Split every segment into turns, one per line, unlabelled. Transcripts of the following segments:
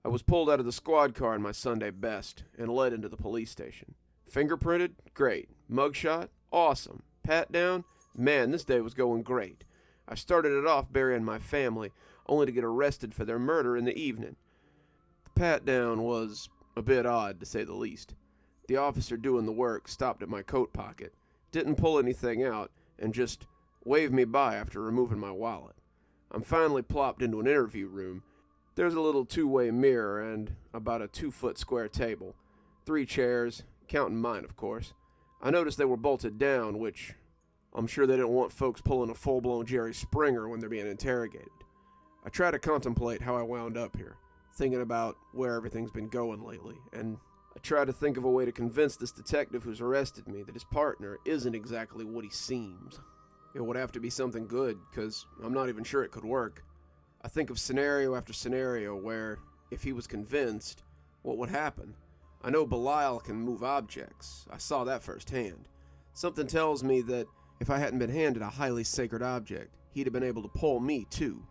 I was pulled out of the squad car in my Sunday best and led into the police station. Fingerprinted? Great. Mugshot? Awesome. Pat down? Man, this day was going great. I started it off burying my family, only to get arrested for their murder in the evening. The pat down was a bit odd, to say the least. The officer doing the work stopped at my coat pocket, didn't pull anything out, and just waved me by after removing my wallet. I'm finally plopped into an interview room. There's a little two-way mirror and about a 2-foot square table. 3 chairs, counting mine, of course. I noticed they were bolted down, which I'm sure they didn't want folks pulling a full-blown Jerry Springer when they're being interrogated. I try to contemplate how I wound up here, thinking about where everything's been going lately, and I try to think of a way to convince this detective who's arrested me that his partner isn't exactly what he seems. It would have to be something good, because I'm not even sure it could work. I think of scenario after scenario where, if he was convinced, what would happen? I know Belial can move objects. I saw that firsthand. Something tells me that if I hadn't been handed a highly sacred object, he'd have been able to pull me too.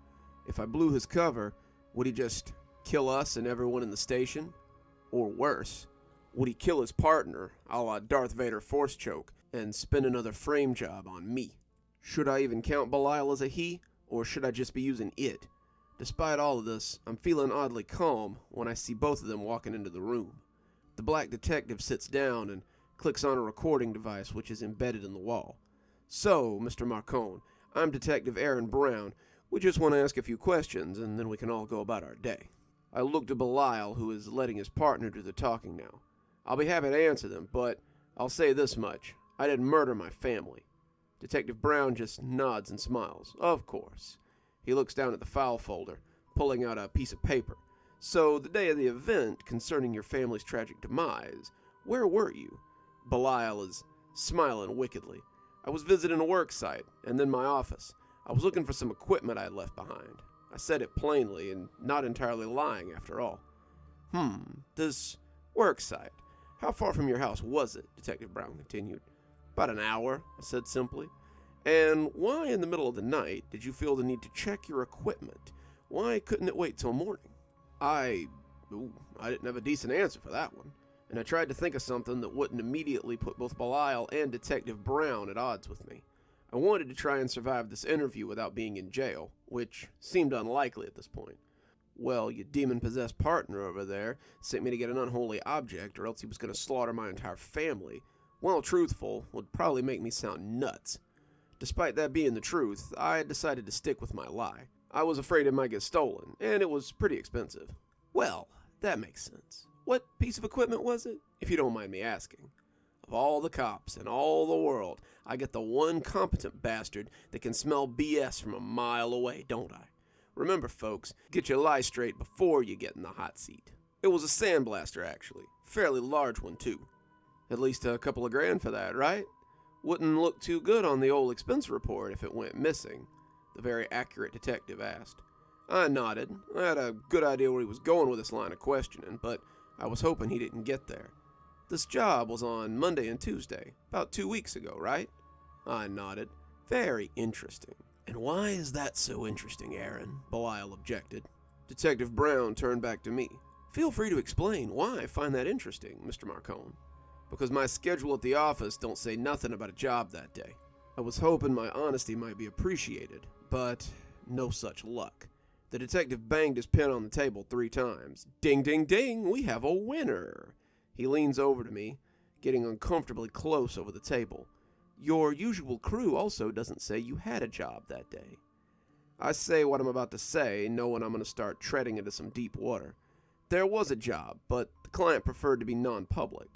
If I blew his cover, would he just kill us and everyone in the station? Or worse, would he kill his partner, a la Darth Vader force choke, and spin another frame job on me? Should I even count Belial as a he, or should I just be using it? Despite all of this, I'm feeling oddly calm when I see both of them walking into the room. The black detective sits down and clicks on a recording device which is embedded in the wall. So, Mr. Marcone, I'm Detective Aaron Brown. We just want to ask a few questions, and then we can all go about our day. I look to Belial, who is letting his partner do the talking now. I'll be happy to answer them, but I'll say this much. I didn't murder my family. Detective Brown just nods and smiles. Of course. He looks down at the file folder, pulling out a piece of paper. So, the day of the event concerning your family's tragic demise, where were you? Belial is smiling wickedly. I was visiting a work site, and then my office. I was looking for some equipment I had left behind. I said it plainly, and not entirely lying after all. This work site. How far from your house was it? Detective Brown continued. About an hour, I said simply. And why in the middle of the night did you feel the need to check your equipment? Why couldn't it wait till morning? I didn't have a decent answer for that one, and I tried to think of something that wouldn't immediately put both Belial and Detective Brown at odds with me. I wanted to try and survive this interview without being in jail, which seemed unlikely at this point. Well, your demon-possessed partner over there sent me to get an unholy object, or else he was going to slaughter my entire family. Well, truthful, would probably make me sound nuts. Despite that being the truth, I decided to stick with my lie. I was afraid it might get stolen, and it was pretty expensive. Well, that makes sense. What piece of equipment was it, if you don't mind me asking? Of all the cops in all the world, I get the one competent bastard that can smell BS from a mile away, don't I? Remember, folks, get your lie straight before you get in the hot seat. It was a sandblaster, actually. Fairly large one, too. At least a couple of grand for that, right? Wouldn't look too good on the old expense report if it went missing, the very accurate detective asked. I nodded. I had a good idea where he was going with this line of questioning, but I was hoping he didn't get there. This job was on Monday and Tuesday, about 2 weeks ago, right? I nodded. Very interesting. And why is that so interesting, Aaron? Belial objected. Detective Brown turned back to me. Feel free to explain why I find that interesting, Mr. Marcone. Because my schedule at the office don't say nothing about a job that day. I was hoping my honesty might be appreciated, but no such luck. The detective banged his pen on the table 3 times. Ding, ding, ding, we have a winner. He leans over to me, getting uncomfortably close over the table. Your usual crew also doesn't say you had a job that day. I say what I'm about to say, knowing I'm going to start treading into some deep water. There was a job, but the client preferred to be non-public.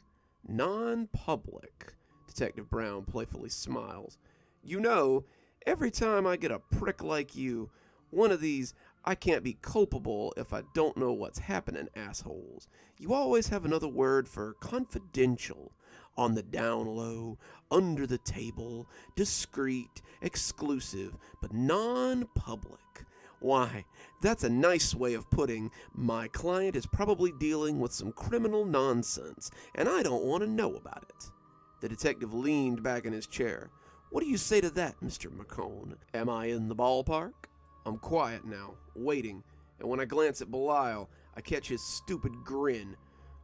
Non-public, Detective Brown playfully smiles. You know, every time I get a prick like you, one of these I can't be culpable if I don't know what's happening assholes, you always have another word for confidential, on the down low, under the table, discreet, exclusive, but non-public. Why, that's a nice way of putting, my client is probably dealing with some criminal nonsense, and I don't want to know about it. The detective leaned back in his chair. What do you say to that, Mr. Marcone? Am I in the ballpark? I'm quiet now, waiting, and when I glance at Belial, I catch his stupid grin.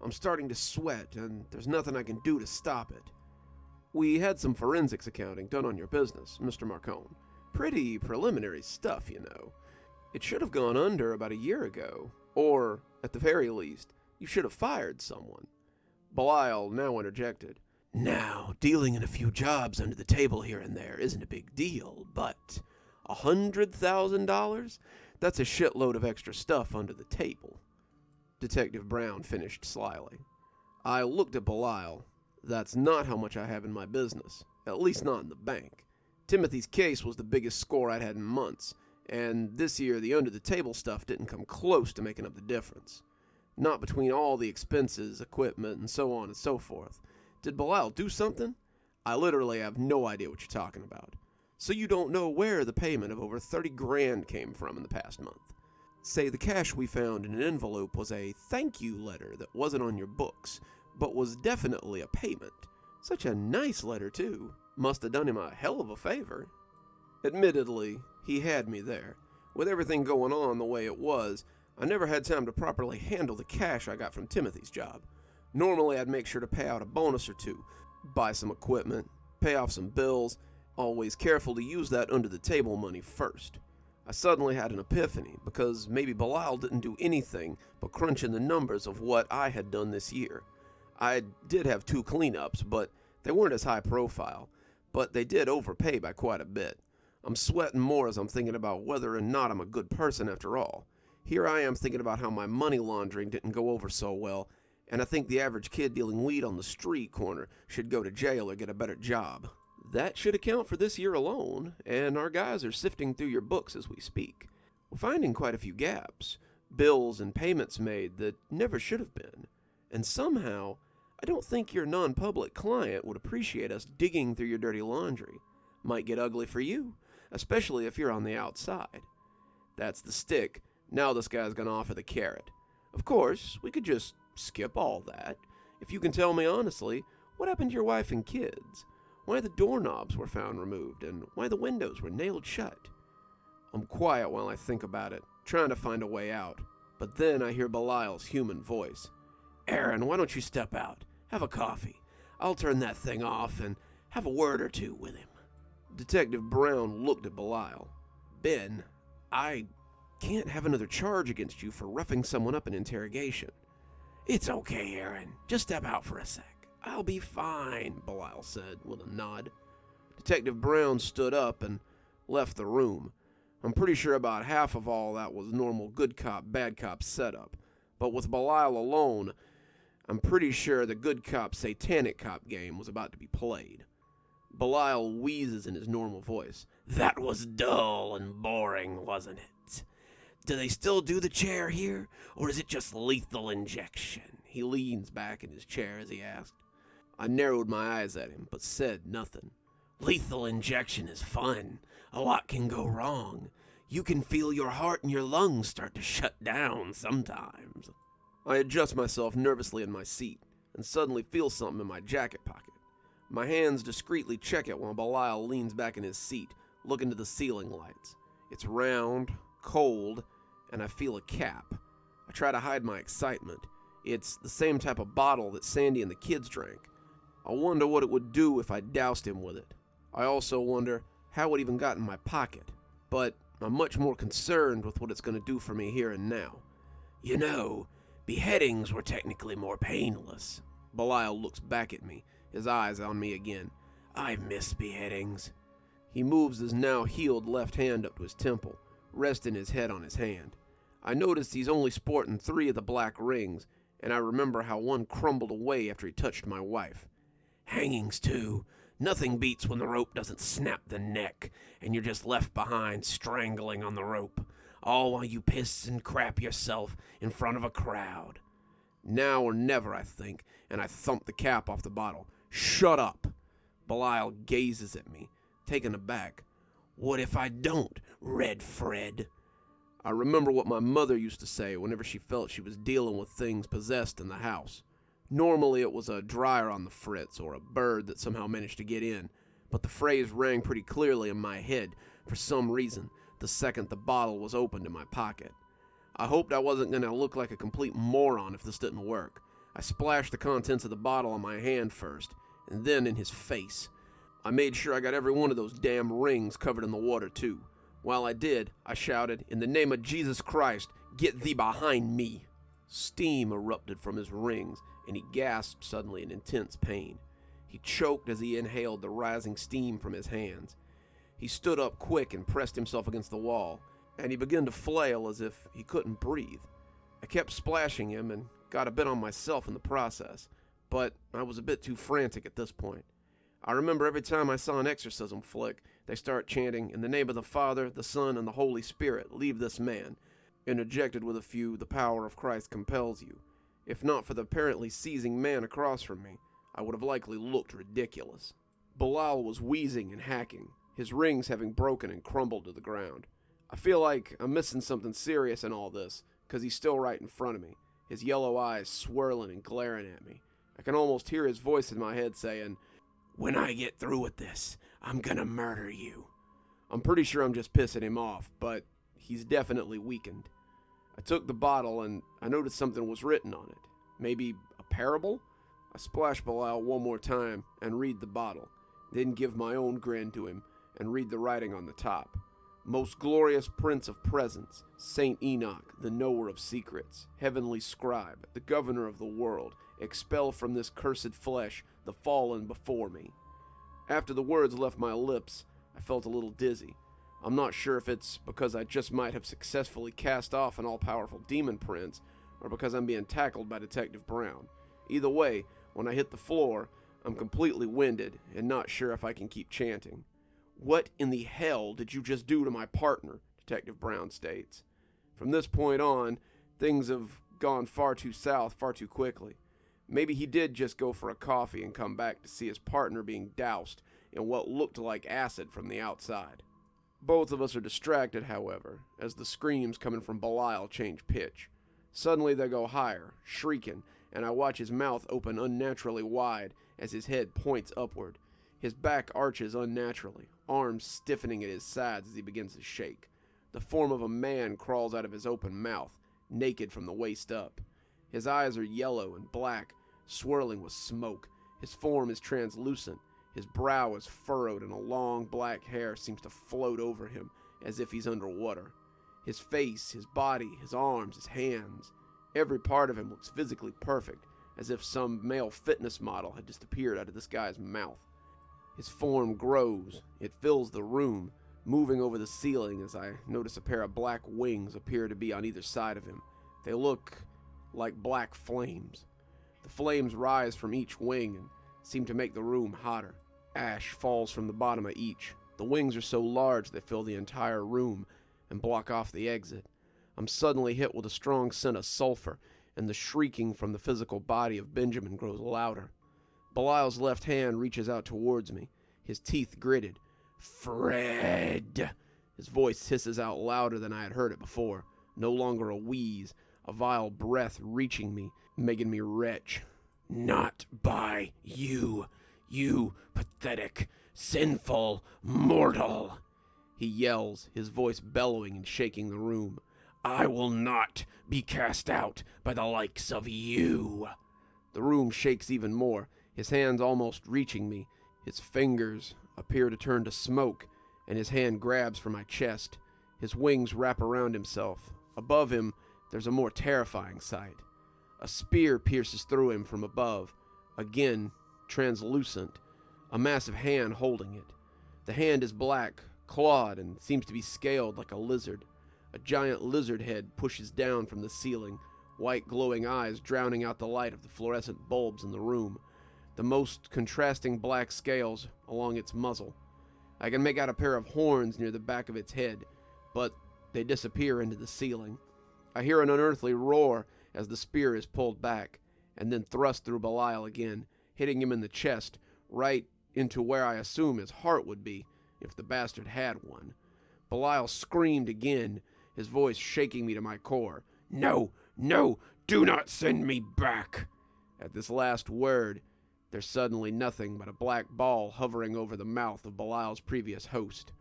I'm starting to sweat, and there's nothing I can do to stop it. We had some forensics accounting done on your business, Mr. Marcone. Pretty preliminary stuff, you know. It should have gone under about a year ago, or, at the very least, you should have fired someone. Belial now interjected. Now, dealing in a few jobs under the table here and there isn't a big deal, but $100,000? That's a shitload of extra stuff under the table. Detective Brown finished slyly. I looked at Belial. That's not how much I have in my business, at least not in the bank. Timothy's case was the biggest score I'd had in months, and this year the under-the-table stuff didn't come close to making up the difference. Not between all the expenses, equipment, and so on and so forth. Did Belial do something? I literally have no idea what you're talking about. So you don't know where the payment of over 30 grand came from in the past month. Say the cash we found in an envelope was a thank you letter that wasn't on your books, but was definitely a payment. Such a nice letter, too. Must have done him a hell of a favor. Admittedly, he had me there. With everything going on the way it was, I never had time to properly handle the cash I got from Timothy's job. Normally, I'd make sure to pay out a bonus or two, buy some equipment, pay off some bills, always careful to use that under-the-table money first. I suddenly had an epiphany, because maybe Belial didn't do anything but crunch in the numbers of what I had done this year. I did have 2 cleanups, but they weren't as high profile, but they did overpay by quite a bit. I'm sweating more as I'm thinking about whether or not I'm a good person after all. Here I am thinking about how my money laundering didn't go over so well, and I think the average kid dealing weed on the street corner should go to jail or get a better job. That should account for this year alone, and our guys are sifting through your books as we speak. We're finding quite a few gaps, bills and payments made that never should have been. And somehow, I don't think your non-public client would appreciate us digging through your dirty laundry. Might get ugly for you, especially if you're on the outside. That's the stick. Now this guy's gonna offer the carrot. Of course, we could just skip all that. If you can tell me honestly, what happened to your wife and kids? Why the doorknobs were found removed, and why the windows were nailed shut? I'm quiet while I think about it, trying to find a way out. But then I hear Belial's human voice. Aaron, why don't you step out? Have a coffee. I'll turn that thing off and have a word or two with him. Detective Brown looked at Belial. Ben, I can't have another charge against you for roughing someone up in interrogation. It's okay, Aaron. Just step out for a sec. I'll be fine, Belial said with a nod. Detective Brown stood up and left the room. I'm pretty sure about half of all that was normal good cop, bad cop setup. But with Belial alone, I'm pretty sure the good cop, satanic cop game was about to be played. Belial wheezes in his normal voice. That was dull and boring, wasn't it? Do they still do the chair here, or is it just lethal injection? He leans back in his chair as he asked. I narrowed my eyes at him, but said nothing. Lethal injection is fun. A lot can go wrong. You can feel your heart and your lungs start to shut down sometimes. I adjust myself nervously in my seat, and suddenly feel something in my jacket pocket. My hands discreetly check it while Belial leans back in his seat, looking to the ceiling lights. It's round, cold, and I feel a cap. I try to hide my excitement. It's the same type of bottle that Sandy and the kids drank. I wonder what it would do if I doused him with it. I also wonder how it even got in my pocket. But I'm much more concerned with what it's going to do for me here and now. You know, beheadings were technically more painless. Belial looks back at me, his eyes on me again. I miss beheadings. He moves his now healed left hand up to his temple, resting his head on his hand. I noticed he's only sporting 3 of the black rings, and I remember how one crumbled away after he touched my wife. Hangings, too. Nothing beats when the rope doesn't snap the neck, and you're just left behind strangling on the rope, all while you piss and crap yourself in front of a crowd. Now or never, I think, and I thump the cap off the bottle. Shut up! Belial gazes at me, taken aback. What if I don't, Red Fred? I remember what my mother used to say whenever she felt she was dealing with things possessed in the house. Normally it was a dryer on the fritz or a bird that somehow managed to get in, but the phrase rang pretty clearly in my head for some reason the second the bottle was opened in my pocket. I hoped I wasn't going to look like a complete moron if this didn't work. I splashed the contents of the bottle on my hand first, and then in his face. I made sure I got every one of those damn rings covered in the water too. While I did, I shouted, "In the name of Jesus Christ, get thee behind me!" Steam erupted from his rings, and he gasped suddenly in intense pain. He choked as he inhaled the rising steam from his hands. He stood up quick and pressed himself against the wall, and he began to flail as if he couldn't breathe. I kept splashing him and got a bit on myself in the process, but I was a bit too frantic at this point. I remember every time I saw an exorcism flick, they start chanting, "In the name of the Father, the Son, and the Holy Spirit, leave this man," interjected with a few, "The power of Christ compels you." If not for the apparently seizing man across from me, I would have likely looked ridiculous. Belial was wheezing and hacking, his rings having broken and crumbled to the ground. I feel like I'm missing something serious in all this, because he's still right in front of me, his yellow eyes swirling and glaring at me. I can almost hear his voice in my head saying, "When I get through with this, I'm gonna murder you." I'm pretty sure I'm just pissing him off, but he's definitely weakened. I took the bottle and I noticed something was written on it. Maybe a parable? I splashed Belial one more time and read the bottle, then give my own grin to him and read the writing on the top. "Most glorious Prince of Presence, Saint Enoch, the knower of secrets, heavenly scribe, the governor of the world, expel from this cursed flesh the fallen before me." After the words left my lips, I felt a little dizzy. I'm not sure if it's because I just might have successfully cast off an all-powerful demon prince, or because I'm being tackled by Detective Brown. Either way, when I hit the floor, I'm completely winded and not sure if I can keep chanting. "What in the hell did you just do to my partner?" Detective Brown states. From this point on, things have gone far too south far too quickly. Maybe he did just go for a coffee and come back to see his partner being doused in what looked like acid from the outside. Both of us are distracted, however, as the screams coming from Belial change pitch. Suddenly they go higher, shrieking, and I watch his mouth open unnaturally wide as his head points upward. His back arches unnaturally, arms stiffening at his sides as he begins to shake. The form of a man crawls out of his open mouth, naked from the waist up. His eyes are yellow and black, swirling with smoke. His form is translucent. His brow is furrowed and a long black hair seems to float over him as if he's underwater. His face, his body, his arms, his hands, every part of him looks physically perfect, as if some male fitness model had just appeared out of this guy's mouth. His form grows. It fills the room, moving over the ceiling as I notice a pair of black wings appear to be on either side of him. They look like black flames. The flames rise from each wing and seem to make the room hotter. Ash falls from the bottom of each. The wings are so large they fill the entire room and block off the exit. I'm suddenly hit with a strong scent of sulfur, and the shrieking from the physical body of Benjamin grows louder. Belial's left hand reaches out towards me, his teeth gritted. "Fred!" His voice hisses out louder than I had heard it before, no longer a wheeze, a vile breath reaching me, making me retch. "Not by you, you pathetic, sinful mortal!" He yells, his voice bellowing and shaking the room. "I will not be cast out by the likes of you!" The room shakes even more, his hands almost reaching me. His fingers appear to turn to smoke, and his hand grabs for my chest. His wings wrap around himself. Above him, there's a more terrifying sight. A spear pierces through him from above, again translucent, a massive hand holding it. The hand is black, clawed, and seems to be scaled like a lizard. A giant lizard head pushes down from the ceiling, white glowing eyes drowning out the light of the fluorescent bulbs in the room, the most contrasting black scales along its muzzle. I can make out a pair of horns near the back of its head, but they disappear into the ceiling. I hear an unearthly roar as the spear is pulled back, and then thrust through Belial again, hitting him in the chest, right into where I assume his heart would be, if the bastard had one. Belial screamed again, his voice shaking me to my core. "No, no, do not send me back!" At this last word, there's suddenly nothing but a black ball hovering over the mouth of Belial's previous host.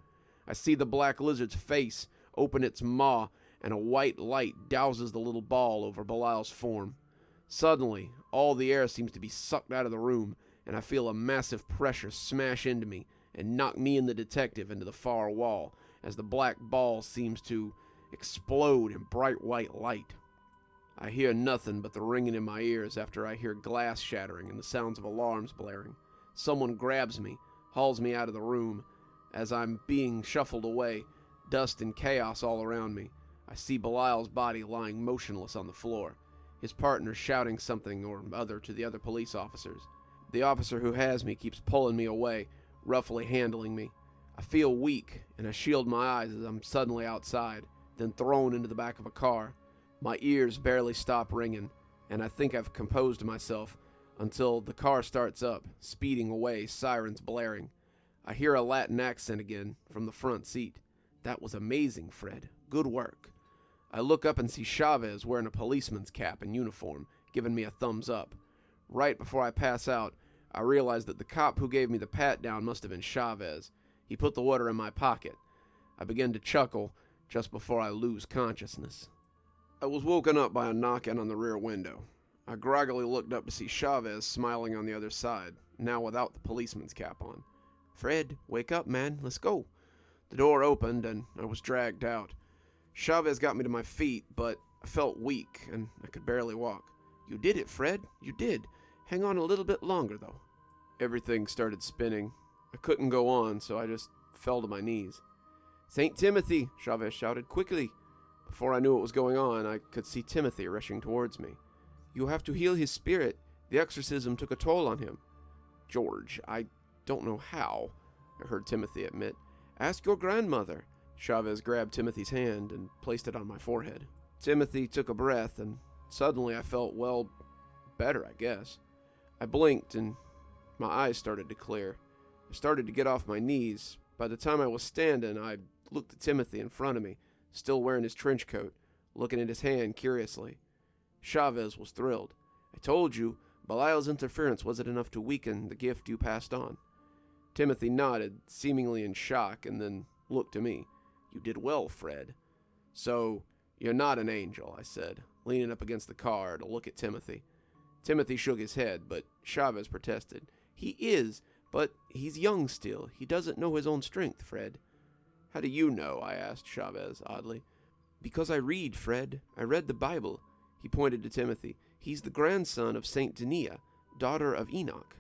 I see the black lizard's face open its maw and a white light douses the little ball over Belial's form. Suddenly, all the air seems to be sucked out of the room, and I feel a massive pressure smash into me and knock me and the detective into the far wall as the black ball seems to explode in bright white light. I hear nothing but the ringing in my ears after I hear glass shattering and the sounds of alarms blaring. Someone grabs me, hauls me out of the room. As I'm being shuffled away, dust and chaos all around me, I see Belial's body lying motionless on the floor, his partner shouting something or other to the other police officers. The officer who has me keeps pulling me away, roughly handling me. I feel weak, and I shield my eyes as I'm suddenly outside, then thrown into the back of a car. My ears barely stop ringing, and I think I've composed myself until the car starts up, speeding away, sirens blaring. I hear a Latin accent again from the front seat. "That was amazing, Fred. Good work." I look up and see Chavez wearing a policeman's cap and uniform, giving me a thumbs up. Right before I pass out, I realize that the cop who gave me the pat-down must have been Chavez. He put the water in my pocket. I begin to chuckle just before I lose consciousness. I was woken up by a knocking on the rear window. I groggily looked up to see Chavez smiling on the other side, now without the policeman's cap on. "Fred, wake up, man. Let's go." The door opened, and I was dragged out. Chavez got me to my feet, but I felt weak, and I could barely walk. "You did it, Fred. You did. Hang on a little bit longer, though." Everything started spinning. I couldn't go on, so I just fell to my knees. "St. Timothy!" Chavez shouted. "Quickly!" Before I knew what was going on, I could see Timothy rushing towards me. "You have to heal his spirit. The exorcism took a toll on him." "George, I don't know how," I heard Timothy admit. "Ask your grandmother." Chavez grabbed Timothy's hand and placed it on my forehead. Timothy took a breath, and suddenly I felt, well, better, I guess. I blinked, and my eyes started to clear. I started to get off my knees. By the time I was standing, I looked at Timothy in front of me, still wearing his trench coat, looking at his hand curiously. Chavez was thrilled. "I told you, Belial's interference wasn't enough to weaken the gift you passed on." Timothy nodded, seemingly in shock, and then looked to me. "You did well, Fred." "So, you're not an angel," I said, leaning up against the car to look at Timothy. Timothy shook his head, but Chavez protested. "He is, but he's young still. He doesn't know his own strength, Fred." "How do you know?" I asked Chavez, oddly. "Because I read, Fred. I read the Bible." He pointed to Timothy. "He's the grandson of St. Denia, daughter of Enoch."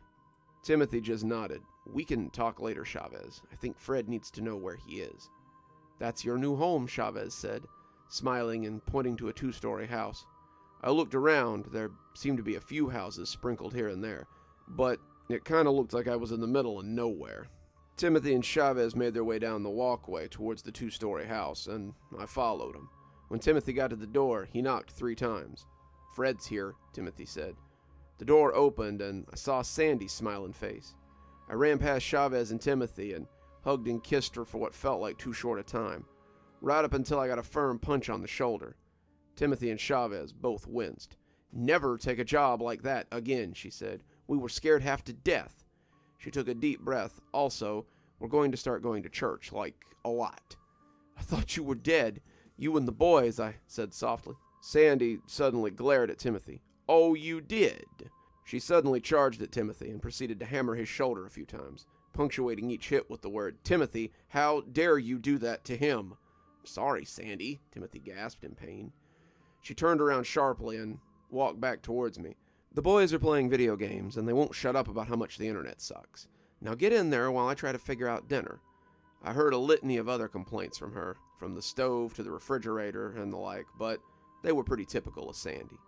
Timothy just nodded. "We can talk later, Chavez. I think Fred needs to know where he is." "That's your new home," Chavez said, smiling and pointing to a 2-story house. I looked around. There seemed to be a few houses sprinkled here and there, but it kind of looked like I was in the middle of nowhere. Timothy and Chavez made their way down the walkway towards the 2-story house, and I followed them. When Timothy got to the door, he knocked 3 times. "Fred's here," Timothy said. The door opened, and I saw Sandy's smiling face. I ran past Chavez and Timothy and hugged and kissed her for what felt like too short a time, right up until I got a firm punch on the shoulder. Timothy and Chavez both winced. "Never take a job like that again," she said. "We were scared half to death." She took a deep breath. "Also, we're going to start going to church, like, a lot." "I thought you were dead. You and the boys," I said softly. Sandy suddenly glared at Timothy. "Oh, you did?" She suddenly charged at Timothy and proceeded to hammer his shoulder a few times, punctuating each hit with the word, "Timothy, how dare you do that to him?" "Sorry, Sandy," Timothy gasped in pain. She turned around sharply and walked back towards me. "The boys are playing video games, and they won't shut up about how much the internet sucks. Now get in there while I try to figure out dinner." I heard a litany of other complaints from her, from the stove to the refrigerator and the like, but they were pretty typical of Sandy.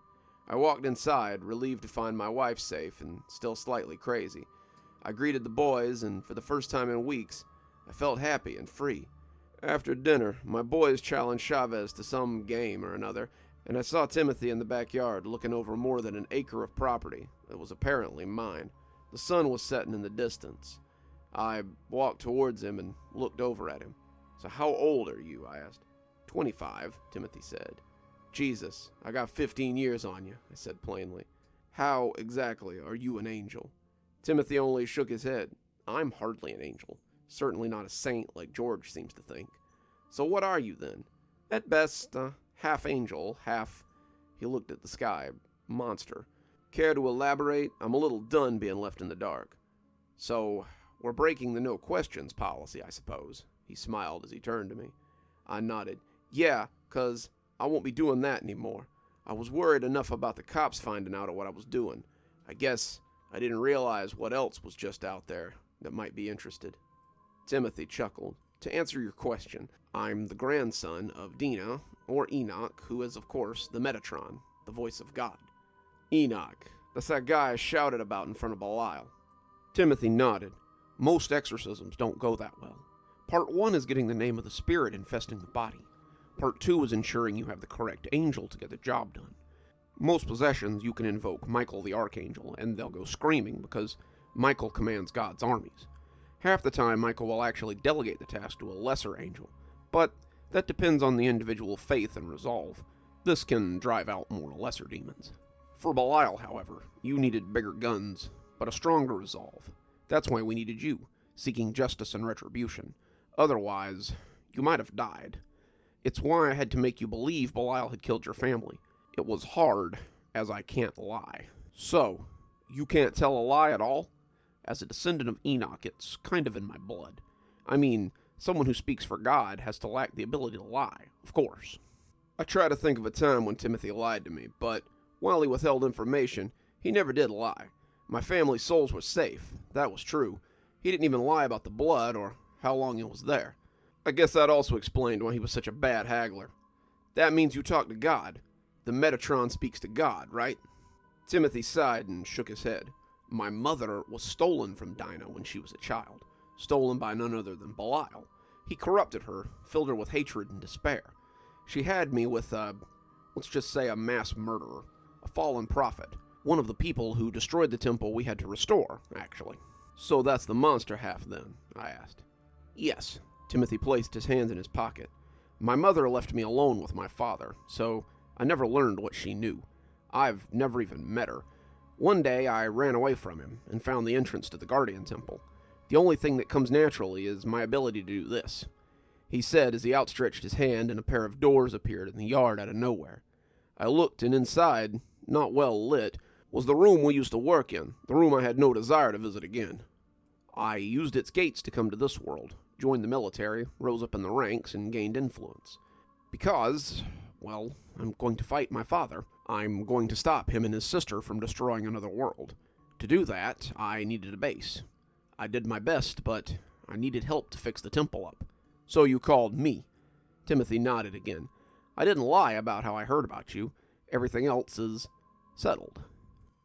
I walked inside, relieved to find my wife safe and still slightly crazy. I greeted the boys, and for the first time in weeks, I felt happy and free. After dinner, my boys challenged Chavez to some game or another, and I saw Timothy in the backyard looking over more than an acre of property that was apparently mine. The sun was setting in the distance. I walked towards him and looked over at him. "So how old are you?" I asked. 25, Timothy said. "Jesus, I got 15 years on you," I said plainly. "How, exactly, are you an angel?" Timothy only shook his head. "I'm hardly an angel. Certainly not a saint like George seems to think." "So what are you, then?" "At best, half angel, half, he looked at the sky, monster. Care to elaborate? I'm a little done being left in the dark. So, we're breaking the no questions policy, I suppose. He smiled as he turned to me. I nodded. Yeah, 'cause I won't be doing that anymore. I was worried enough about the cops finding out of what I was doing. I guess I didn't realize what else was just out there that might be interested. Timothy chuckled. To answer your question, I'm the grandson of Dina, or Enoch, who is, of course, the Metatron, the voice of God. Enoch. That's that guy I shouted about in front of Belial. Timothy nodded. Most exorcisms don't go that well. Part 1 is getting the name of the spirit infesting the body. Part 2 is ensuring you have the correct angel to get the job done. Most possessions you can invoke Michael the Archangel, and they'll go screaming because Michael commands God's armies. Half the time, Michael will actually delegate the task to a lesser angel, but that depends on the individual faith and resolve. This can drive out more lesser demons. For Belial, however, you needed bigger guns, but a stronger resolve. That's why we needed you, seeking justice and retribution. Otherwise, you might have died. It's why I had to make you believe Belial had killed your family. It was hard, as I can't lie. So, you can't tell a lie at all? As a descendant of Enoch, it's kind of in my blood. I mean, someone who speaks for God has to lack the ability to lie, of course. I try to think of a time when Timothy lied to me, but while he withheld information, he never did lie. My family's souls were safe. That was true. He didn't even lie about the blood or how long it was there. I guess that also explained why he was such a bad haggler. That means you talk to God. The Metatron speaks to God, right? Timothy sighed and shook his head. My mother was stolen from Dinah when she was a child. Stolen by none other than Belial. He corrupted her, filled her with hatred and despair. She had me with let's just say a mass murderer. A fallen prophet. One of the people who destroyed the temple we had to restore, actually. So that's the monster half then, I asked. Yes. Timothy placed his hands in his pocket. My mother left me alone with my father, so I never learned what she knew. I've never even met her. One day I ran away from him and found the entrance to the Guardian Temple. The only thing that comes naturally is my ability to do this, he said as he outstretched his hand and a pair of doors appeared in the yard out of nowhere. I looked, and inside, not well lit, was the room we used to work in, the room I had no desire to visit again. I used its gates to come to this world, joined the military, rose up in the ranks, and gained influence. Because, well, I'm going to fight my father. I'm going to stop him and his sister from destroying another world. To do that, I needed a base. I did my best, but I needed help to fix the temple up. So you called me. Timothy nodded again. I didn't lie about how I heard about you. Everything else is settled.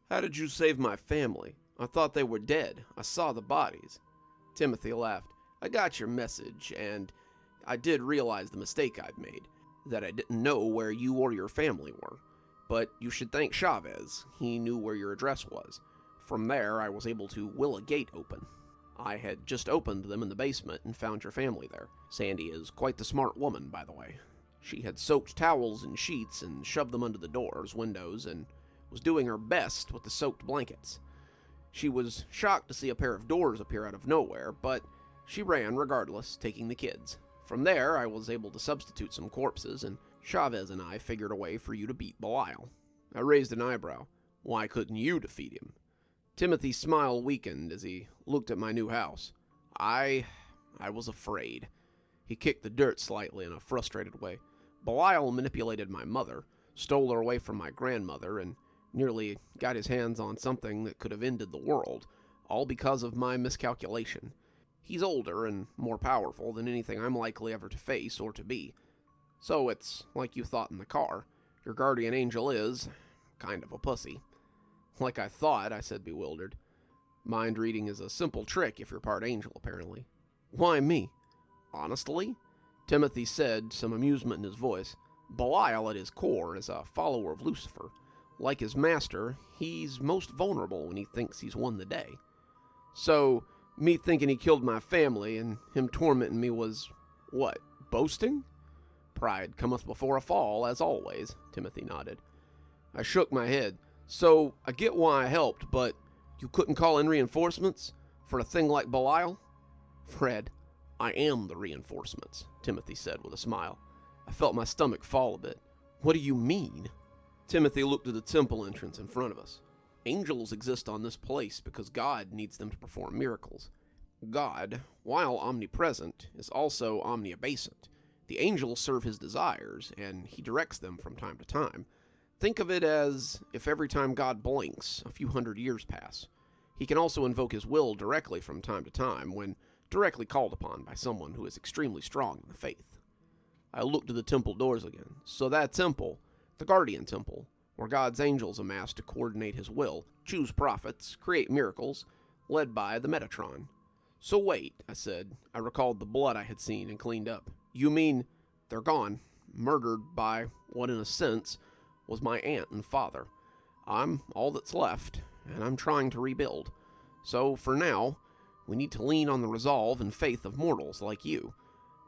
How did you save my family? I thought they were dead. I saw the bodies. Timothy laughed. I got your message, and I did realize the mistake I'd made, that I didn't know where you or your family were. But you should thank Chavez. He knew where your address was. From there, I was able to will a gate open. I had just opened them in the basement and found your family there. Sandy is quite the smart woman, by the way. She had soaked towels in sheets and shoved them under the doors, windows, and was doing her best with the soaked blankets. She was shocked to see a pair of doors appear out of nowhere, but she ran regardless, taking the kids. From there, I was able to substitute some corpses, and Chavez and I figured a way for you to beat Belial. I raised an eyebrow. Why couldn't you defeat him? Timothy's smile weakened as he looked at my new house. I was afraid. He kicked the dirt slightly in a frustrated way. Belial manipulated my mother, stole her away from my grandmother, and nearly got his hands on something that could have ended the world, all because of my miscalculation. He's older and more powerful than anything I'm likely ever to face or to be. So it's like you thought in the car. Your guardian angel is kind of a pussy. Like I thought, I said, bewildered. Mind reading is a simple trick if you're part angel, apparently. Why me? Honestly? Timothy said, some amusement in his voice. Belial at his core is a follower of Lucifer. Like his master, he's most vulnerable when he thinks he's won the day. So, me thinking he killed my family and him tormenting me was, what, boasting? Pride cometh before a fall, as always, Timothy nodded. I shook my head. So, I get why I helped, but you couldn't call in reinforcements for a thing like Belial? Fred, I am the reinforcements, Timothy said with a smile. I felt my stomach fall a bit. What do you mean? Timothy looked at the temple entrance in front of us. Angels exist on this place because God needs them to perform miracles. God, while omnipresent, is also omniabasent. The angels serve his desires, and he directs them from time to time. Think of it as if every time God blinks, a few hundred years pass. He can also invoke his will directly from time to time when directly called upon by someone who is extremely strong in the faith. I looked at the temple doors again. So that temple, the Guardian Temple, where God's angels amass to coordinate his will, choose prophets, create miracles, led by the Metatron. So wait, I said. I recalled the blood I had seen and cleaned up. You mean they're gone, murdered by what in a sense was my aunt and father. I'm all that's left, and I'm trying to rebuild. So for now, we need to lean on the resolve and faith of mortals like you.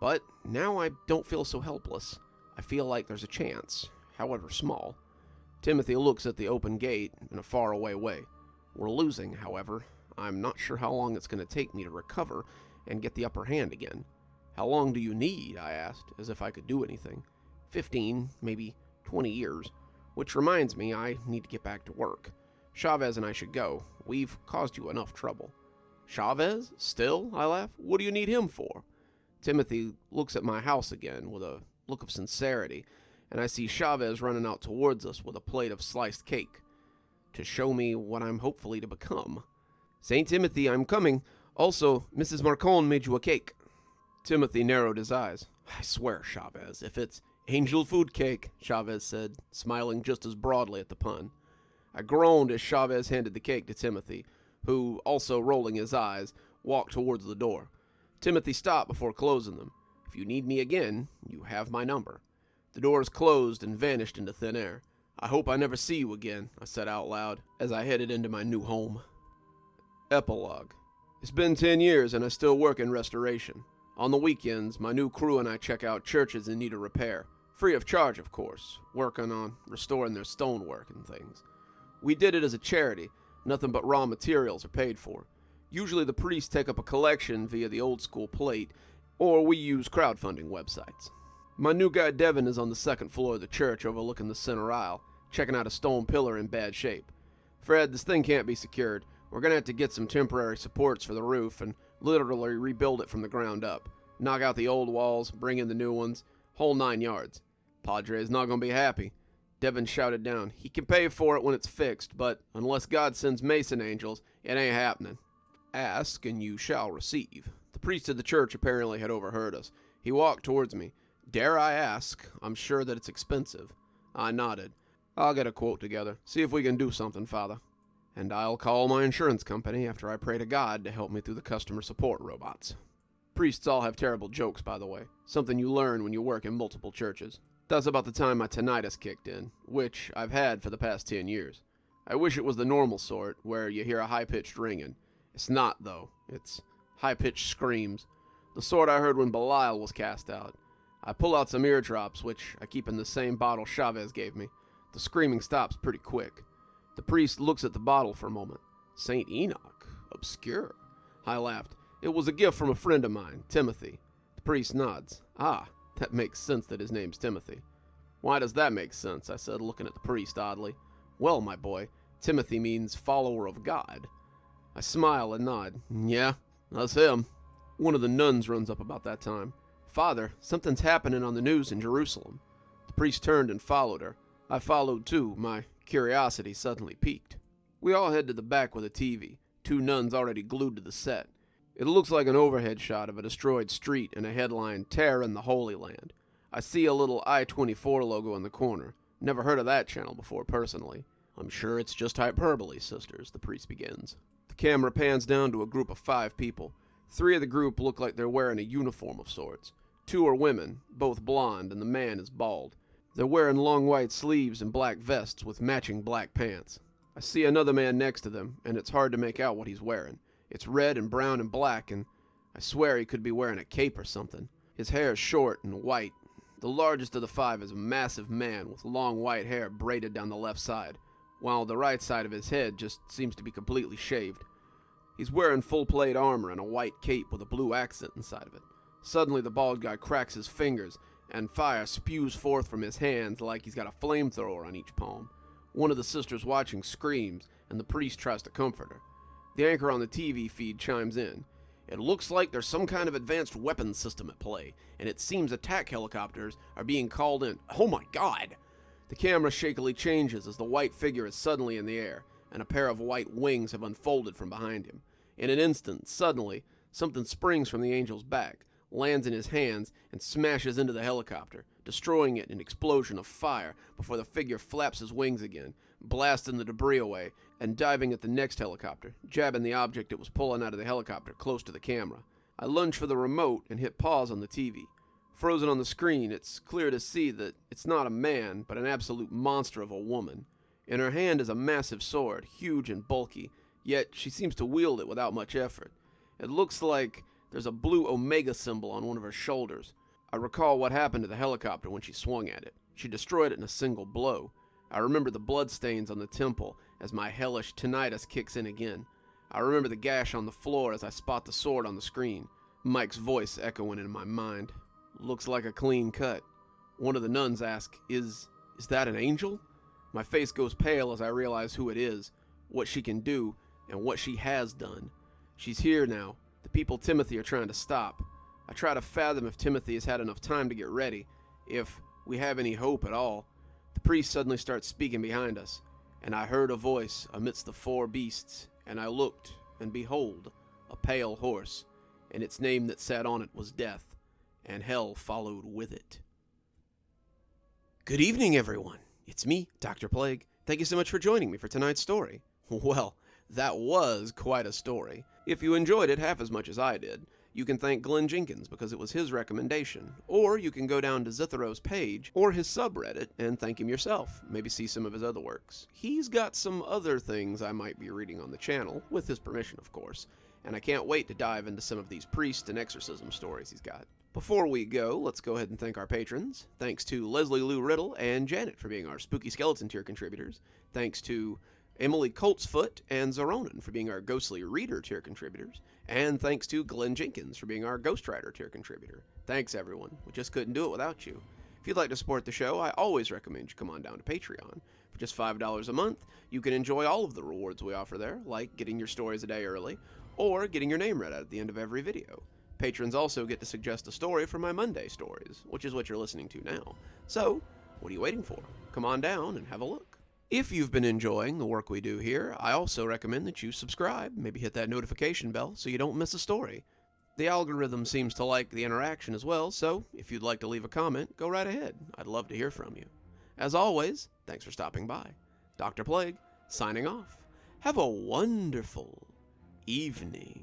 But now I don't feel so helpless. I feel like there's a chance, however small. Timothy looks at the open gate in a faraway way. We're losing, however. I'm not sure how long it's going to take me to recover and get the upper hand again. How long do you need? I asked, as if I could do anything. 15, maybe 20 years. Which reminds me, I need to get back to work. Chavez and I should go. We've caused you enough trouble. Chavez? Still? I laugh. What do you need him for? Timothy looks at my house again with a look of sincerity, and I see Chavez running out towards us with a plate of sliced cake to show me what I'm hopefully to become. St. Timothy, I'm coming. Also, Mrs. Marcon made you a cake. Timothy narrowed his eyes. I swear, Chavez, if it's angel food cake, Chavez said, smiling just as broadly at the pun. I groaned as Chavez handed the cake to Timothy, who, also rolling his eyes, walked towards the door. Timothy stopped before closing them. If you need me again, you have my number. The doors closed and vanished into thin air. I hope I never see you again, I said out loud, as I headed into my new home. Epilogue. It's been 10 years and I still work in restoration. On the weekends, my new crew and I check out churches in need of repair. Free of charge, of course, working on restoring their stonework and things. We did it as a charity. Nothing but raw materials are paid for. Usually the priests take up a collection via the old school plate, or we use crowdfunding websites. My new guy Devin is on the second floor of the church overlooking the center aisle, checking out a stone pillar in bad shape. Fred, this thing can't be secured. We're going to have to get some temporary supports for the roof and literally rebuild it from the ground up. Knock out the old walls, bring in the new ones, whole 9 yards. Padre is not going to be happy. Devin shouted down. He can pay for it when it's fixed, but unless God sends mason angels, it ain't happening. Ask and you shall receive. The priest of the church apparently had overheard us. He walked towards me. Dare I ask? I'm sure that it's expensive. I nodded. I'll get a quote together. See if we can do something, Father. And I'll call my insurance company after I pray to God to help me through the customer support robots. Priests all have terrible jokes, by the way. Something you learn when you work in multiple churches. That's about the time my tinnitus kicked in, which I've had for the past 10 years. I wish it was the normal sort, where you hear a high-pitched ringing. It's not, though. It's high-pitched screams. The sort I heard when Belial was cast out. I pull out some ear drops, which I keep in the same bottle Chavez gave me. The screaming stops pretty quick. The priest looks at the bottle for a moment. St. Enoch? Obscure. I laughed. It was a gift from a friend of mine, Timothy. The priest nods. Ah, that makes sense that his name's Timothy. Why does that make sense? I said, looking at the priest oddly. Well, my boy, Timothy means follower of God. I smile and nod. Yeah, that's him. One of the nuns runs up about that time. Father, something's happening on the news in Jerusalem. The priest turned and followed her. I followed too, my curiosity suddenly piqued. We all head to the back with a TV, 2 nuns already glued to the set. It looks like an overhead shot of a destroyed street and a headline, Terror in the Holy Land. I see a little I-24 logo in the corner. Never heard of that channel before personally. I'm sure it's just hyperbole, sisters, the priest begins. The camera pans down to a group of 5 people. 3 of the group look like they're wearing a uniform of sorts. 2 are women, both blonde, and the man is bald. They're wearing long white sleeves and black vests with matching black pants. I see another man next to them, and it's hard to make out what he's wearing. It's red and brown and black, and I swear he could be wearing a cape or something. His hair is short and white. The largest of the 5 is a massive man with long white hair braided down the left side, while the right side of his head just seems to be completely shaved. He's wearing full plate armor and a white cape with a blue accent inside of it. Suddenly the bald guy cracks his fingers, and fire spews forth from his hands like he's got a flamethrower on each palm. One of the sisters watching screams, and the priest tries to comfort her. The anchor on the TV feed chimes in. It looks like there's some kind of advanced weapons system at play, and it seems attack helicopters are being called in. Oh my God! The camera shakily changes as the white figure is suddenly in the air, and a pair of white wings have unfolded from behind him. In an instant, suddenly, something springs from the angel's back, lands in his hands, and smashes into the helicopter, destroying it in an explosion of fire before the figure flaps his wings again, blasting the debris away, and diving at the next helicopter, jabbing the object it was pulling out of the helicopter close to the camera. I lunge for the remote and hit pause on the TV. Frozen on the screen, it's clear to see that it's not a man, but an absolute monster of a woman. In her hand is a massive sword, huge and bulky, yet she seems to wield it without much effort. It looks like there's a blue omega symbol on one of her shoulders. I recall what happened to the helicopter when she swung at it. She destroyed it in a single blow. I remember the bloodstains on the temple as my hellish tinnitus kicks in again. I remember the gash on the floor as I spot the sword on the screen, Mike's voice echoing in my mind. Looks like a clean cut. One of the nuns asks, Is that an angel? My face goes pale as I realize who it is, what she can do, and what she has done. She's here now. The people Timothy are trying to stop. I try to fathom if Timothy has had enough time to get ready, if we have any hope at all. The priest suddenly starts speaking behind us, and I heard a voice amidst the four beasts, and I looked, and behold, a pale horse, and its name that sat on it was Death, and hell followed with it. Good evening, everyone. It's me, Dr. Plague. Thank you so much for joining me for tonight's story. Well, that was quite a story. If you enjoyed it half as much as I did, you can thank Glenn Jenkins because it was his recommendation, or you can go down to Zithero's page or his subreddit and thank him yourself, maybe see some of his other works. He's got some other things I might be reading on the channel, with his permission of course, and I can't wait to dive into some of these priest and exorcism stories he's got. Before we go, let's go ahead and thank our patrons. Thanks to Leslie Lou Riddle and Janet for being our Spooky Skeleton tier contributors. Thanks to Emily Coltsfoot and Zeronin for being our Ghostly Reader tier contributors. And thanks to Glenn Jenkins for being our Ghostwriter tier contributor. Thanks, everyone. We just couldn't do it without you. If you'd like to support the show, I always recommend you come on down to Patreon. For just $5 a month, you can enjoy all of the rewards we offer there, like getting your stories a day early, or getting your name read out at the end of every video. Patrons also get to suggest a story for my Monday stories, which is what you're listening to now. So, what are you waiting for? Come on down and have a look. If you've been enjoying the work we do here, I also recommend that you subscribe, maybe hit that notification bell so you don't miss a story. The algorithm seems to like the interaction as well, so if you'd like to leave a comment, go right ahead. I'd love to hear from you. As always, thanks for stopping by. Dr. Plague, signing off. Have a wonderful evening.